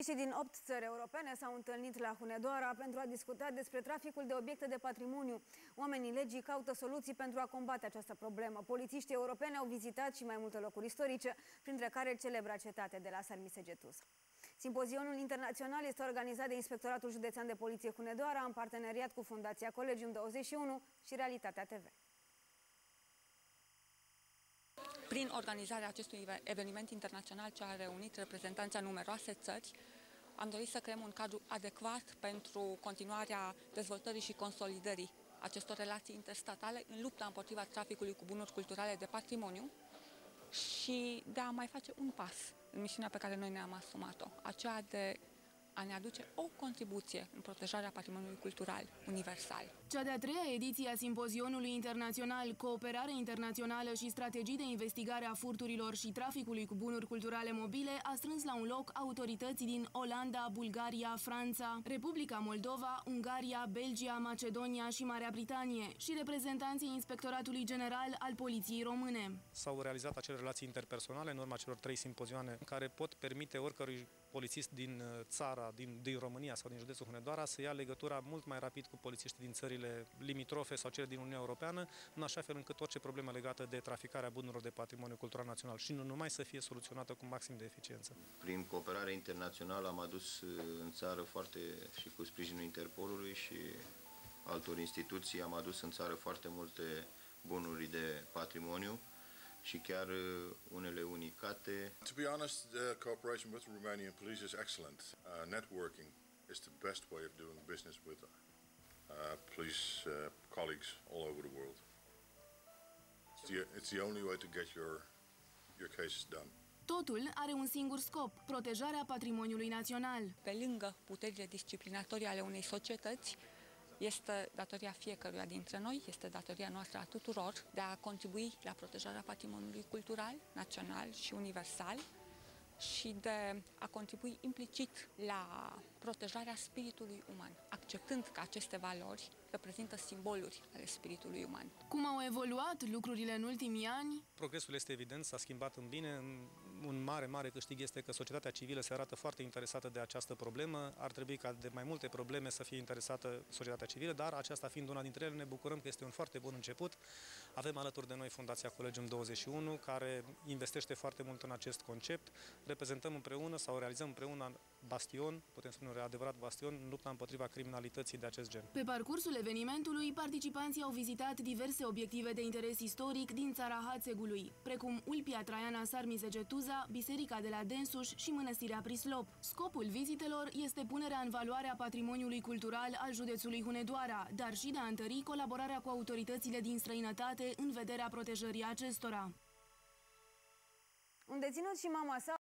Și din 8 țări europene s-au întâlnit la Hunedoara pentru a discuta despre traficul de obiecte de patrimoniu. Oamenii legii caută soluții pentru a combate această problemă. Polițiștii europeni au vizitat și mai multe locuri istorice, printre care celebra cetate de la Sarmisegetuza. Simpozionul internațional este organizat de Inspectoratul Județean de Poliție Hunedoara în parteneriat cu Fundația Collegium 21 și Realitatea TV. Prin organizarea acestui eveniment internațional ce a reunit reprezentanții a numeroase țări, am dorit să creăm un cadru adecvat pentru continuarea dezvoltării și consolidării acestor relații interstatale în lupta împotriva traficului cu bunuri culturale de patrimoniu și de a mai face un pas în misiunea pe care noi ne-am asumat-o, aceea de a ne aduce o contribuție în protejarea patrimoniului cultural universal. Cea de-a treia ediție a Simpozionului Internațional Cooperare Internațională și Strategii de Investigare a Furturilor și Traficului cu Bunuri Culturale Mobile a strâns la un loc autorități din Olanda, Bulgaria, Franța, Republica Moldova, Ungaria, Belgia, Macedonia și Marea Britanie și reprezentanții Inspectoratului General al Poliției Române. S-au realizat acele relații interpersonale în urma celor 3 simpozioane care pot permite oricărui polițist din țara, din România sau din județul Hunedoara să ia legătura mult mai rapid cu polițiștii din țările limitrofe sau cele din Uniunea Europeană, în așa fel încât orice problemă legată de traficarea bunurilor de patrimoniu cultural național și nu numai să fie soluționată cu maxim de eficiență. Prin cooperare internațională am adus în țară și cu sprijinul Interpolului și altor instituții am adus în țară foarte multe bunuri de patrimoniu și chiar unele unicate. To be honest, cooperation with the Romanian police is excellent. Networking is the best way of doing business with police colleagues all over the world. It's the only way to get your cases done. Totul are un singur scop, protejarea patrimoniului național. Pe lângă puterile disciplinatorii ale unei societăți, este datoria fiecăruia dintre noi, este datoria noastră a tuturor de a contribui la protejarea patrimoniului cultural, național și universal și de a contribui implicit la protejarea spiritului uman, acceptând că aceste valori reprezintă simboluri ale spiritului uman. Cum au evoluat lucrurile în ultimii ani? Progresul este evident, s-a schimbat în bine. Un mare câștig este că societatea civilă se arată foarte interesată de această problemă. Ar trebui ca de mai multe probleme să fie interesată societatea civilă, dar aceasta fiind una dintre ele, ne bucurăm că este un foarte bun început. Avem alături de noi Fundația Collegium 21, care investește foarte mult în acest concept. Reprezentăm împreună sau realizăm împreună bastion, putem spune un adevărat bastion, în lupta împotriva criminalității de acest gen. Pe parcursul evenimentului, participanții au vizitat diverse obiective de interes istoric din țara Hațegului, precum Ulpia Traiana Sarmisegetuza, Biserica de la Densuș și Mănăstirea Prislop. Scopul vizitelor este punerea în valoare a patrimoniului cultural al județului Hunedoara, dar și de a întări colaborarea cu autoritățile din străinătate în vederea protejării acestora. Un deținut și mama sa